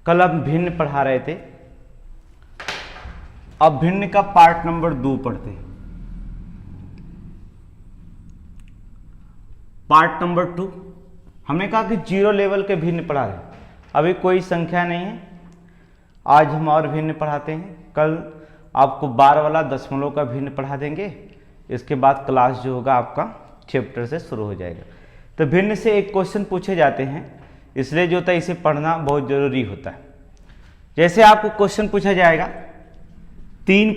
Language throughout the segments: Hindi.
कल हम भिन्न पढ़ा रहे थे, अब भिन्न का पार्ट नंबर 2 पढ़ते हैं। पार्ट नंबर 2 हमने कहा कि 0 लेवल के भिन्न पढ़ा रहे, अभी कोई संख्या नहीं है। आज हम और भिन्न पढ़ाते हैं, कल आपको बार वाला दशमलव का भिन्न पढ़ा देंगे। इसके बाद क्लास जो होगा आपका चैप्टर से शुरू हो जाएगा। तो भिन्न से एक क्वेश्चन पूछे जाते हैं, इसलिए जो होता है इसे पढ़ना बहुत जरूरी होता है। जैसे आपको क्वेश्चन पूछा जाएगा 3 +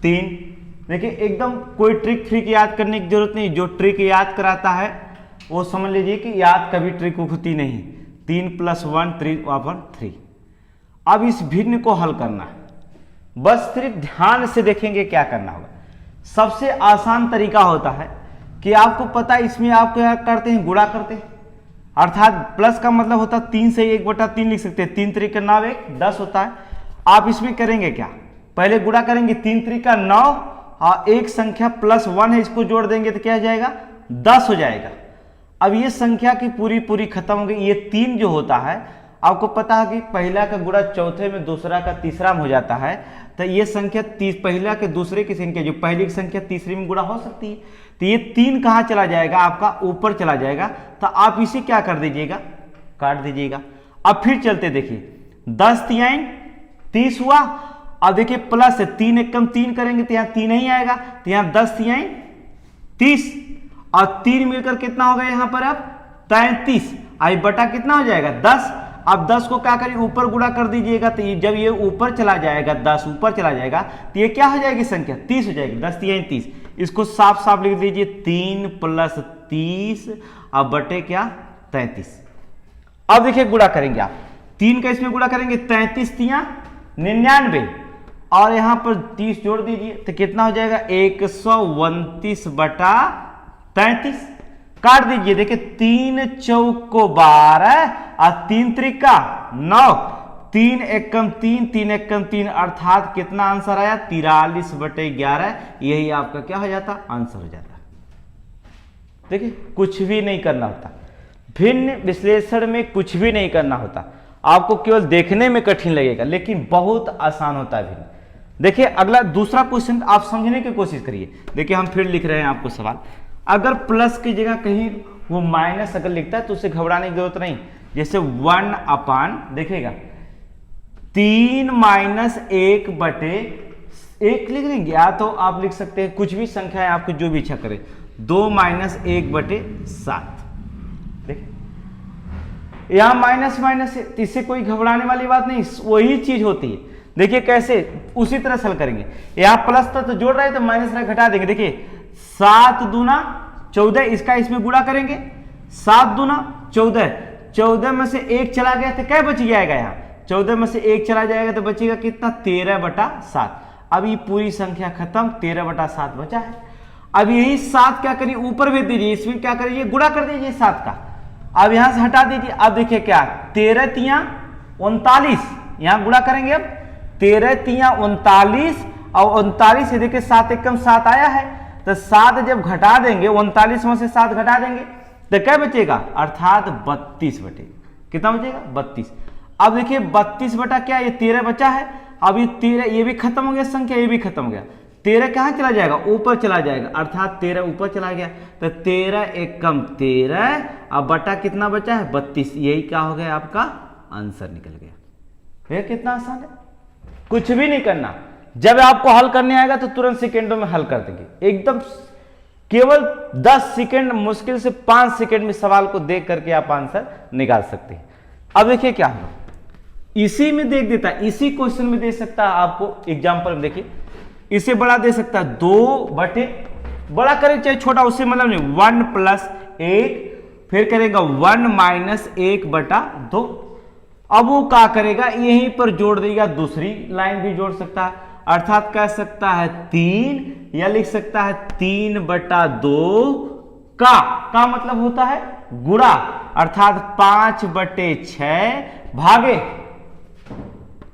3, देखिए एकदम कोई ट्रिक फ्रिक याद करने की जरूरत नहीं। जो ट्रिक याद कराता है वो समझ लीजिए कि याद कभी ट्रिक होती नहीं। 3 + 1 3/3। अब इस भिन्न को हल करना है, बस सिर्फ ध्यान से देखेंगे क्या करना होगा। सबसे आसान तरीका होता है कि आपको पता है इसमें आप क्या करते हैं, गुणा करते हैं। अर्थात प्लस का मतलब होता है 3 से 1/3 लिख सकते हैं। 3 × 3 = 9 1 10 होता है। आप इसमें करेंगे क्या, पहले गुणा करेंगे। 3 × 3 = 9 और एक संख्या +1 है, इसको जोड़ देंगे तो क्या हो जाएगा, 10 हो जाएगा। अब ये संख्या की पूरी खत्म हो गई। ये 3 जो होता है, आपको पता है कि पहला का गुणा चौथे में, दूसरा का तीसरा में हो जाता है। तो ये संख्या पहला के दूसरे की संख्या, जो पहली की संख्या तीसरी में गुणा हो सकती है। तो ये 3 कहाँ चला जाएगा, आपका ऊपर चला जाएगा। तो आप इसे क्या कर दीजिएगा, काट दीजिएगा। अब फिर चलते देखिए, 10 × 3 = 30 हुआ। अब देखिए प्लस 3 × 1 = 3 करेंगे तो यहाँ 3 नहीं आएगा। तो यहाँ 10 × 3 = 30 और 3 मिलकर कितना होगा यहाँ पर अब 33। आई बटा कितना हो जाएगा 10। अब 10 को क्या करिए, ऊपर गुणा कर दीजिएगा। तो जब ये ऊपर चला जाएगा, 10 ऊपर चला जाएगा तो ये क्या हो जाएगी संख्या, 30 हो जाएगी। 10 × 3 = 30। इसको साफ साफ लिख दीजिए, 3 + 30 अब बटे क्या 33। अब देखिए गुणा करेंगे आप, 3 का इसमें गुणा करेंगे, 33 × 3 = 99 और यहां पर 30 जोड़ दीजिए तो कितना हो जाएगा 129/33। काट दीजिए, देखिए 3 × 4 = 12 और 3 × 3 = 9, 3 × 1 = 3 3 × 1 = 3 अर्थात कितना आंसर आया 43/11। यही आपका क्या हो जाता, आंसर हो जाता। देखिए कुछ भी नहीं करना होता, भिन्न विश्लेषण में कुछ भी नहीं करना होता। आपको केवल देखने में कठिन लगेगा लेकिन बहुत आसान होता है भिन्न। देखिए अगला दूसरा क्वेश्चन आप समझने की कोशिश करिए। देखिए हम फिर लिख रहे हैं आपको सवाल, अगर प्लस की जगह कहीं वो माइनस अगर लिखता है तो उसे घबराने की जरूरत नहीं। जैसे 1/, देखिएगा 3 - 1/1 लिख लेंगे, या तो आप लिख सकते हैं कुछ भी संख्या है आपको जो भी इच्छा करे, 2 - 1/7। देखिए यहां माइनस है, इससे कोई घबराने वाली बात नहीं, वही चीज होती है। देखिए कैसे, उसी तरह से हल करेंगे। यहां प्लस था तो जोड़ रहे तो माइनस रहा घटा देंगे। देखिए 7 × 2 = 14, इसका इसमें गुणा करेंगे। 7 × 2 = 14, 14 में से 1 चला गया तो क्या बच जाएगा, यहाँ 14 में से 1 चला जाएगा तो बचेगा कितना 13/7। अब ये पूरी संख्या खत्म, 13/7 बचा है। अब यही 7 क्या करिए, ऊपर भेज दीजिए, इसमें क्या करिए गुणा कर दीजिए 7 का। अब यहां से हटा दीजिए। अब देखिए क्या 13 × 3 = 39, यहां गुणा करेंगे। अब 13 × 3 = 39 और 39 से देखिए 7 × 1 = 7 आया है। तो 7 जब घटा देंगे, 39 में से 7 घटा देंगे तो क्या बचेगा, अर्थात 32 बचेगा। कितना बचेगा 32। अब देखिए 32 बटा क्या, ये 13 बचा है। अब ये 13, ये भी खत्म हो गया संख्या, ये भी खत्म हो गया। 13 कहां चला जाएगा, ऊपर चला जाएगा, अर्थात 13 ऊपर चला गया। तो 13 × 1 = 13, अब बटा कितना बचा है 32। यही क्या हो गया, आपका आंसर निकल गया। भैया कितना आसान है, कुछ भी नहीं करना। जब आपको हल करने आएगा तो तुरंत सेकेंडों में हल कर देंगे, एकदम केवल 10 सेकेंड, मुश्किल से 5 सेकेंड में सवाल को देख करके आप आंसर निकाल सकते हैं। अब देखिए क्या होगा, इसी में देख देता है, इसी क्वेश्चन में दे सकता है आपको एग्जाम्पल में। देखिए इसे बड़ा दे सकता है, 2 बटे बड़ा करे चाहे छोटा, उससे मतलब नहीं, 1 + 1 फिर करेगा 1 - 1/2। अब वो क्या करेगा, यहीं पर जोड़ देगा, दूसरी लाइन भी जोड़ सकता है, अर्थात कह सकता है 3, या लिख सकता है 3/2 का मतलब होता है गुणा, अर्थात 5/6 भागे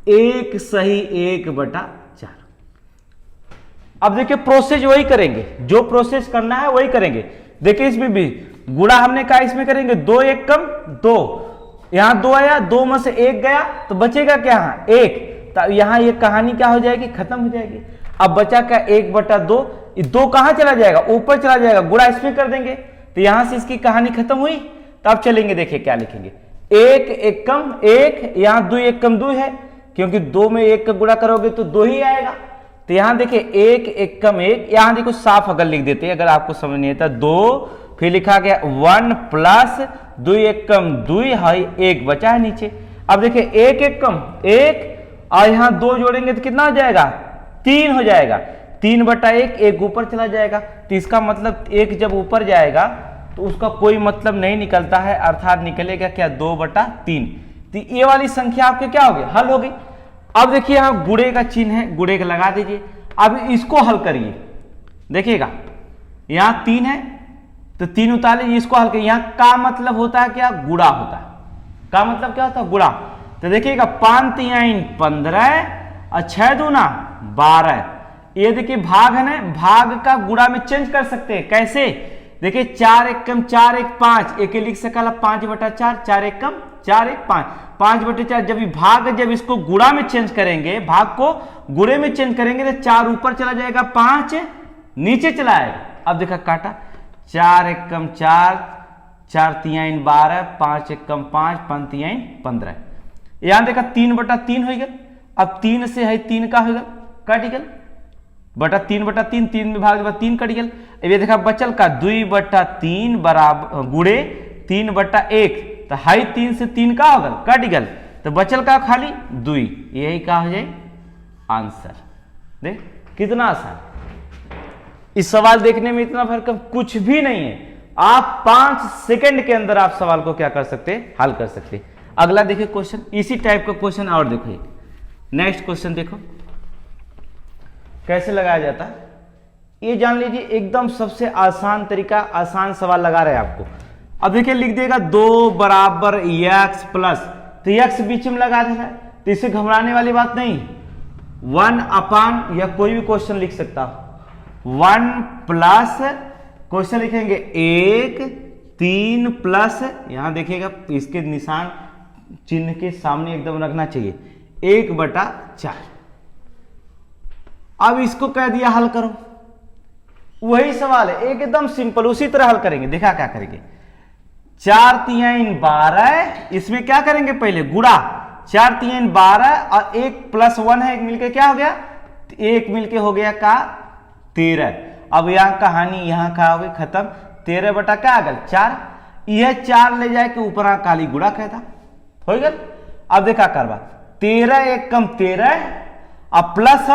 1 सही 1/4। अब देखिए प्रोसेस वही करेंगे, जो प्रोसेस करना है वही करेंगे। देखिए इसमें भी गुणा हमने कहा, इसमें करेंगे 2 × 1 = 2, यहाँ 2 आया, 2 में से 1 गया तो बचेगा क्या, 1। तो यहाँ ये कहानी क्या हो जाएगी, खत्म हो जाएगी। अब बचा क्या, 1/2। 2 कहाँ चला जाएगा, ऊपर चला जाएगा, गुणा इसमें कर देंगे तो यहां से इसकी कहानी खत्म हुई। तो अब चलेंगे, देखिए क्या लिखेंगे, 1 एकम 1, यहाँ 2 एकम 2 है, क्योंकि 2 में 1 का गुणा करोगे तो 2 ही आएगा। तो यहां देखिए 1 एकम 1, यहां देखो साफ अगर लिख देते हैं, अगर आपको समझ नहीं आता, 2 फिर लिखा गया 1 प्लस 2 एकम 2 है, 1 बचा है नीचे। अब देखिए 1 एकम 1 और यहां 2 जोड़ेंगे तो कितना हो जाएगा, 3 हो जाएगा। 3/1, 1 ऊपर चला जाएगा। तो इसका मतलब 1 जब ऊपर जाएगा तो उसका कोई मतलब नहीं निकलता है, अर्थात निकलेगा क्या, 2/3। तो ये वाली संख्या आपके क्या हो गई, हल हो गई। अब देखिए यहाँ गुणे का चिन्ह है, गुणे का लगा दीजिए। अब इसको हल करिए, देखिएगा यहाँ 3 है तो 3 उतार लीजिए, इसको हल करिए। यहाँ का मतलब होता है क्या, गुणा होता है। का मतलब क्या होता है, गुणा। तो देखिएगा 5 3 15 और 6 दूना 12। ये देखिए भाग है ना, भाग का गुणा में चेंज कर सकते हैं। कैसे, देखिए 4 एकम 4 1 5, एक लिख सकला 5/4, 4 एकम 4 1 5, 5/4। जब ये भाग, जब इसको गुणा में चेंज करेंगे, भाग को गुणे में चेंज करेंगे तो 4 ऊपर चला जाएगा, 5 नीचे चला आएगा। अब देखा काटा, 4 एकम 4, 4 3 12, 5 एकम 5, 5 3 15। यहां देखा 3/3 हो गया। अब 3 से है 3 का हो गया, कट गया, बटा 3/3, 3 में भाग 3 कट गया। अब ये देखा बचल का 2/3 बराबर गुणे 3/1, तो हाई 3 से 3 का होगा, कट गया, तो बचल का खाली 2। यही का हो जाए आंसर। देख कितना आसान, इस सवाल देखने में इतना फर्क कुछ भी नहीं है। आप 5 सेकंड के अंदर आप सवाल को क्या कर सकते हैं, हल कर सकते हैं। अगला देखिए क्वेश्चन, इसी टाइप का क्वेश्चन और देखो, नेक्स्ट क्वेश्चन देखो कैसे लगाया जाता है। ये जान लीजिए, एकदम सबसे आसान तरीका, आसान सवाल लगा रहे हैं आपको। अब देखिए लिख देगा 2 बराबर x प्लस, तो x बीच में लगा देना है, तो इसे घबराने वाली बात नहीं। 1/, या कोई भी क्वेश्चन लिख सकता हूं, 1 प्लस क्वेश्चन लिखेंगे 1 3 प्लस, यहां देखिएगा इसके निशान चिन्ह के सामने एकदम रखना चाहिए, 1/4। अब इसको कह दिया हल करो, वही सवाल है, एकदम सिंपल, उसी तरह हल करेंगे। देखा क्या करेंगे, 4 3 12, इसमें क्या करेंगे पहले गुणा, 4 3 12 और 1 + 1 है, एक मिलके क्या हो गया, 1 मिलके हो गया का 13। अब यहां कहानी यहां का हो गई खत्म, 13 बटा क्या आ गया 4। यह 4 ले जाए के ऊपर काली गुणा कहता हो गया। अब देखा करवा, 13 एकम 13 और प्लस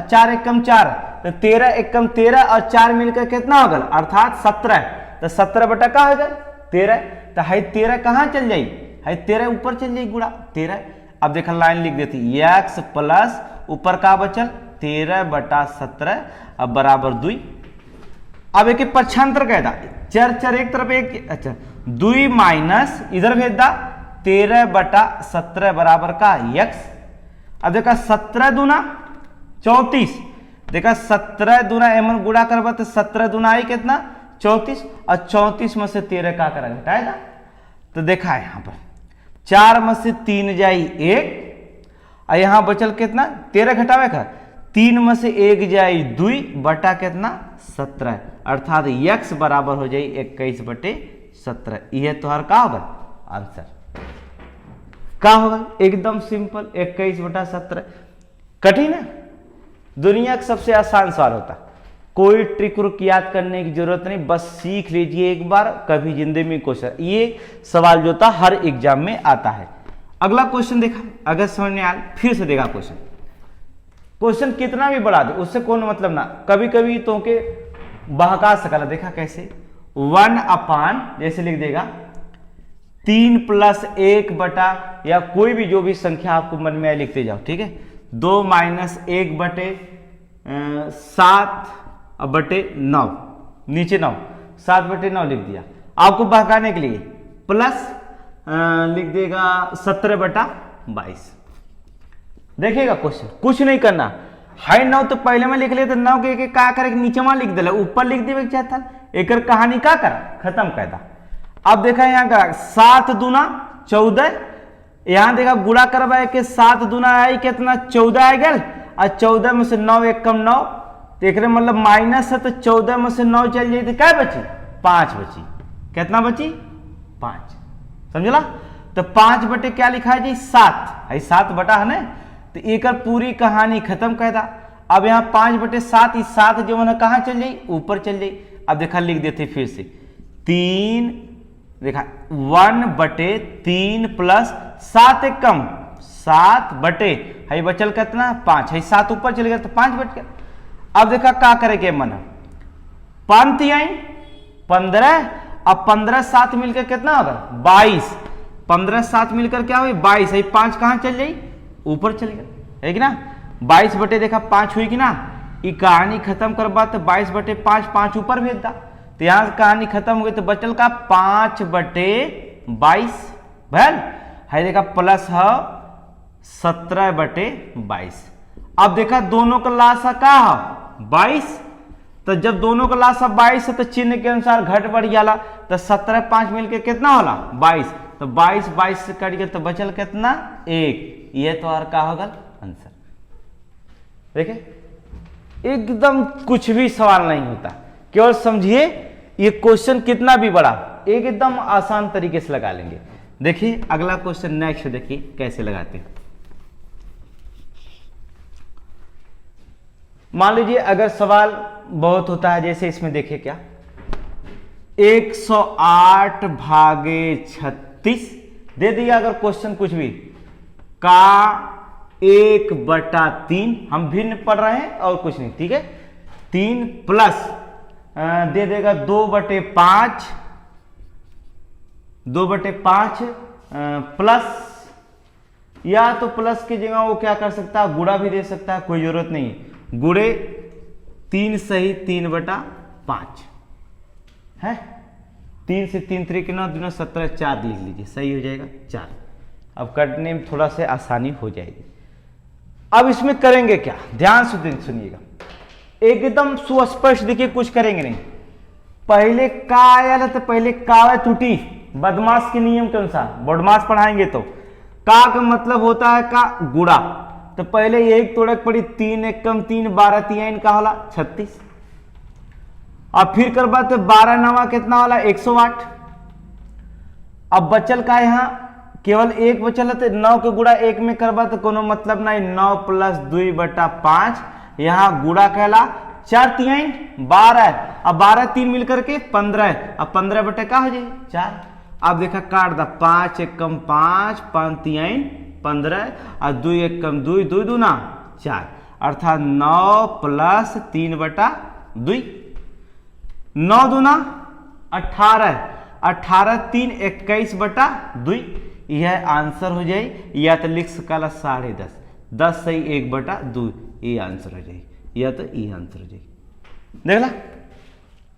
4 एकम 4, तो 13 एकम 13 और 4 मिलकर कितना हो गया, अर्थात 17। तो 17 बटा का हो गया 13। तो हाई 13 कहां चल जाई, हाई 13 ऊपर चल जाई, गुणा 13। अब देखा लाइन लिख देती, x प्लस ऊपर का बचल 13/17 अब बराबर 2। अब एक पक्षांतर कहता, चर एक तरफ एक, अच्छा 2 माइनस इधर भेज दा 13/17 बराबर का x। अब देखा 17 दूना 34, देखा 17 दूना एमन गुणा करवा तो 17 दूना आई कितना 34, और 34 में से 13 का करा घटाएगा। तो देखा है यहां पर 4 में से 3 जाई 1, और यहां बचल कितना 13 घटावे का, 3 में से 1 जाई 2 बटा कितना 17, अर्थात x बराबर हो जाई 21/17। यह तोहर का होगा आंसर, का होगा एकदम सिंपल 21/17। कठिन है, दुनिया का सबसे आसान सवाल होता, कोई ट्रिक रुक याद करने की जरूरत नहीं, बस सीख लीजिए एक बार, कभी जिंदगी में क्वेश्चन, ये सवाल जो था हर एग्जाम में आता है। अगला क्वेश्चन देखा, अगर समझ में आया फिर से देखा क्वेश्चन, क्वेश्चन कितना भी बढ़ा दे उससे कोई मतलब ना, कभी कभी तो के बहका सकला। देखा कैसे, 1/, जैसे लिख देगा 3 + 1 बटा, या कोई भी जो भी संख्या आपको मन में आए लिखते जाओ, ठीक है। 2 - 1/7/9, नीचे 9, 7/9 लिख दिया आपको बहकाने के लिए, प्लस लिख देगा 17/22। देखिएगा क्वेश्चन कुछ नहीं करना, हाई 9 तो पहले में लिख लेते, 9 के का करे नीचे में लिख दिला, ऊपर लिख देवे चाहता, एक कहानी का करा खत्म कहता। अब देखा यहां का 7 दूना 14, यहां देखा गुणा करवाए के 7 दूना आई कितना 14 आ गया, और 14 में से 9 एक कम 9, तो एक मतलब माइनस है, तो 14 में से 9 चल जाए तो क्या बची 5 बची। कितना बची 5, समझला। तो 5 बटे क्या लिखा है जी 7 है, 7 बटा है ना, तो एक पूरी कहानी खत्म कर दा। अब यहाँ 5 बटे 7, इस 7 जो है कहाँ चल जाई ऊपर चल जाई। अब देखा लिख देते फिर से 3, देखा 1 बटे 3 प्लस 7 एक कम 7 बटे है बचल कितना 5 है, 7 ऊपर चल गया तो 5 बट गया। अब देखा क्या करेंगे मन पंत आई 15, अब 15 7 मिलकर कितना होगा 22, 15 7 मिलकर क्या हुई 22 है, 5 कहाँ चल जाई ऊपर चल गया है कि ना। 22 बटे देखा 5 हुई कि ना, ये कहानी खत्म करवा तो 22 बटे 5 5 ऊपर भेज दा, तो यहाँ कहानी खत्म हो गई, तो बचल का 5 बटे 22 भैल है, देखा प्लस है 17 बटे 22। अब देखा दोनों का लासा का है 22, तो जब दोनों का लासा 22 है तो चिन्ह के अनुसार घट बढ़ जाला, तो 17 5 मिलके कितना होला 22, तो 22 22 से कट गया तो बचल कितना 1। ये तो और क्या होगा आंसर। देखे एकदम कुछ भी सवाल नहीं होता, केवल समझिए ये क्वेश्चन कितना भी बड़ा एकदम आसान तरीके से लगा लेंगे। देखिए अगला क्वेश्चन नेक्स्ट देखिए कैसे लगाते हैं। मान लीजिए अगर सवाल बहुत होता है, जैसे इसमें देखिए क्या 108 भागे 36 दे दिया, अगर क्वेश्चन कुछ भी का 1/3 हम भिन्न पढ़ रहे हैं और कुछ नहीं, ठीक है 3 प्लस दे देगा 2/5 2/5 प्लस, या तो प्लस की जगह वो क्या कर सकता है गुणा भी दे सकता है, कोई जरूरत नहीं है, गुणे 3 सही 3/5 है, 3 से 3 3 के 9 दूना 17 4 लिख लीजिए, सही हो जाएगा 4। अब कटने में थोड़ा सा आसानी हो जाएगी। अब इसमें करेंगे क्या, ध्यान से सुनिएगा एकदम सुस्पष्ट, देखिए कुछ करेंगे नहीं, पहले का आया तो पहले का त्रुटि बदमाश के नियम के अनुसार बदमाश पढ़ाएंगे तो का मतलब होता है का गुणा, तो पहले एक तोड़क पड़ी 3 एक कम 3 12 3 का होला 36, अब फिर करवा तो 12 9 कितना वाला 108। अब बचल का यहाँ केवल एक बचल है, तो 9 के गुणा 1 में करवा तो कोनो मतलब नहीं, 9 प्लस 2/5 यहाँ गुणा कहला 4 3 12, अब 12 3 मिलकर के 15, अब 15 बटे का हो जाए 4। अब देखा काट दा 5 एक कम 5 5 3 15 और 2 एक कम 2 2 दूना 4, अर्थात 9 प्लस 3/2, 9 दूना 18 18 3 21/2, यह आंसर हो जाए, या तो लिख सकला 10.5 10 सही 1/2, ये आंसर हो जाए, या तो ये आंसर हो जाए। देख ला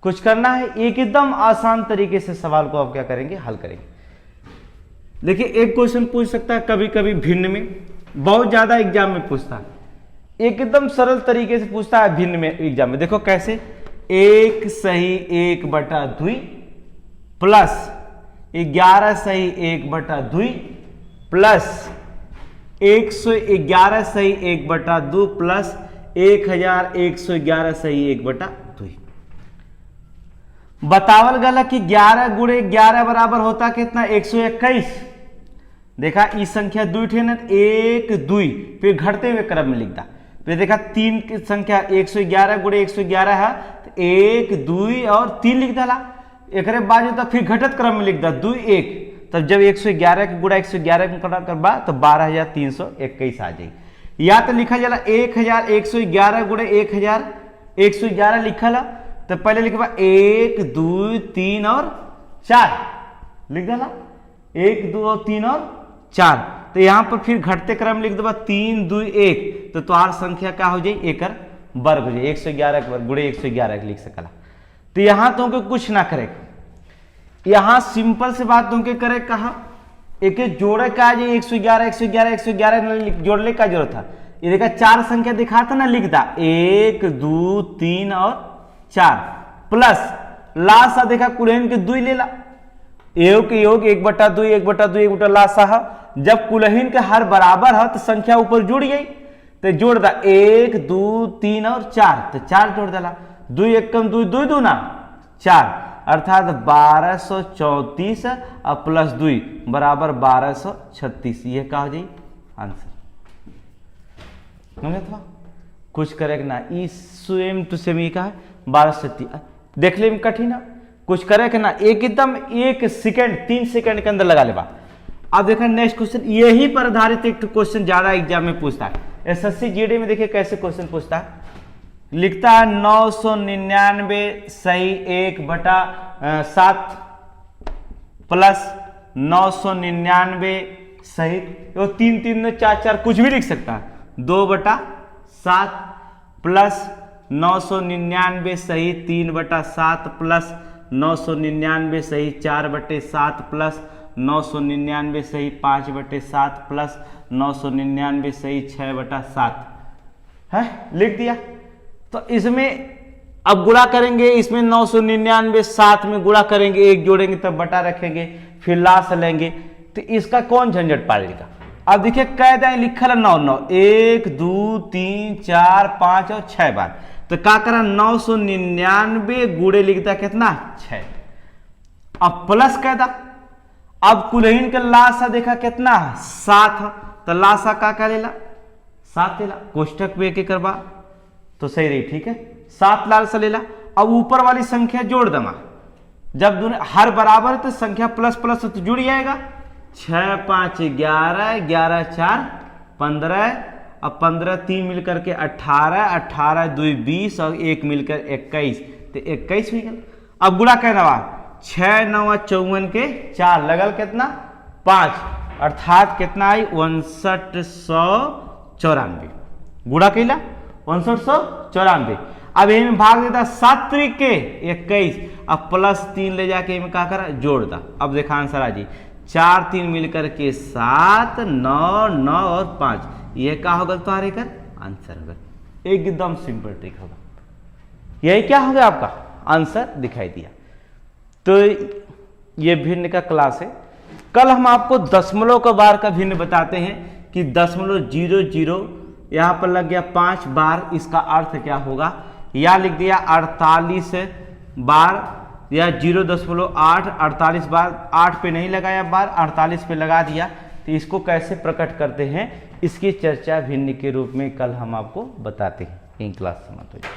कुछ करना है, एकदम आसान तरीके से सवाल को आप क्या करेंगे हल करेंगे। देखिए एक क्वेश्चन पूछ सकता है कभी कभी भिन्न में, बहुत ज्यादा एग्जाम में पूछता है, एकदम सरल तरीके से पूछता है भिन्न में एग्जाम में। देखो कैसे 1 सही 1/2 प्लस 11 सही 1/2 प्लस 111 सही 1/2 प्लस 1111 सही 1/2। बतावल गला कि 11 गुणे 11 बराबर होता कितना 121। देखा इस संख्या 2 ठे ना 1 2, फिर घटते हुए क्रम में लिखता, फिर देखा 3 की संख्या 111 गुणे 111 है, तो 1 2 और 3 लिख डाला, एक बाद तक फिर घटत क्रम में लिख दा 2 1, तब जब 111 के गुणा 111 में करवा तो 12,321 आ जाएगी। या तो लिखा जाला 1111 गुणे 1,111 लिखल, तो पहले लिखबा 1 2 3 और 4 लिख डाला, 1 2 और 3 और 4, तो यहाँ पर फिर घटते क्रम लिख देगा 3 2 1, तो तुम्हार संख्या क्या हो जाए एक वर्ग हो जाए, 111 के वर्ग गुणे 111 लिख सकला। तो यहां तुमको कुछ ना करे, यहां सिंपल से बात तुमके करे कहा एक जोड़े का 111 111 111 जोड़ने का जरूरत था, ये देखा 4 संख्या दिखा था ना, लिख दा 1 2 3 और 4 प्लस लास्ट देखा कुरेन के 2 ले ला, योग के योग 1/2 1/2 1 लासा है। जब कुलहीन के हर बराबर है तो संख्या ऊपर जुड़ गई, तो जोड़ दा 1 2 3 और 4, तो 4 जोड़ डाला। 2 एकम 2 2 दूना 4, अर्थात 1234 और प्लस 2 बराबर 1236। ये क्या हो जाए आंसर। था कुछ करे ना ई सेम टू सेम, ये का है 1236। देख ले कठिन है, कुछ करे कि ना एकदम 1 सेकंड 3 सेकंड के अंदर लगा लेबा। अब देखा नेक्स्ट क्वेश्चन, यही पर आधारित एक क्वेश्चन ज्यादा एग्जाम में पूछता है। एसएससी जीडी में देखिए कैसे क्वेश्चन पूछता है। लिखता है 999 सही 1/7 प्लस 999 सही, वो 3 3 4 4 कुछ भी लिख सकता है। 2/7 प्लस 999 सही 3/7 प्लस 999 सही 4/7 प्लस 999 सही 5/7 प्लस 999 सही 6/7 है, लिख दिया। तो इसमें अब गुणा करेंगे, इसमें 999 7 में गुणा करेंगे, 1 जोड़ेंगे तब बटा रखेंगे, फिर लाश लेंगे, तो इसका कौन झंझट पालेगा। अब देखिए कैदा लिखल है 9 9 1 2 3 4 5 और 6 बार, तो क्या करा 999 गुड़े लिखता कितना 6। अब प्लस कैदा, अब कुलहीन का लाशा देखा कितना 7, तो लाशा का लेला 7 लेला, कोष्टक में एक करवा तो सही रही, ठीक है 7 लाल सा लेला। अब ऊपर वाली संख्या जोड़ देना, जब दोनों हर बराबर है तो संख्या प्लस प्लस तो जुड़ जाएगा। 6 5 11 11 4 15, अब 15 3 मिलकर के 18 18 2 20 और 1 मिलकर 21, तो 21 हो गया। अब गुणा कहना 6 9 54 के 4 लगल कितना 5, अर्थात कितना आई 5994। गुणा कैला 5994। अब इनमें भाग देता 7 त्रिक के 21, अब प्लस 3 ले जाके इनमें क्या करा जोड़ दा। अब देखा आंसर आ जी 4 3 मिलकर के 7 9 9 और 5, ये क्या होगा तुम्हारे कर आंसर होगा। एकदम सिंपल ट्रिक होगा, यही क्या हो गया आपका आंसर दिखाई दिया। तो ये भिन्न का क्लास है। कल हम आपको दशमलव का बार का भिन्न बताते हैं कि 0.00 यहाँ पर लग गया 5 बार, इसका अर्थ क्या होगा, या लिख दिया 48 बार या 0.8 48 बार, 8 पे नहीं लगाया बार 48 पे लगा दिया, तो इसको कैसे प्रकट करते हैं इसकी चर्चा भिन्न के रूप में कल हम आपको बताते हैं। इन क्लास समाप्त हो जाए।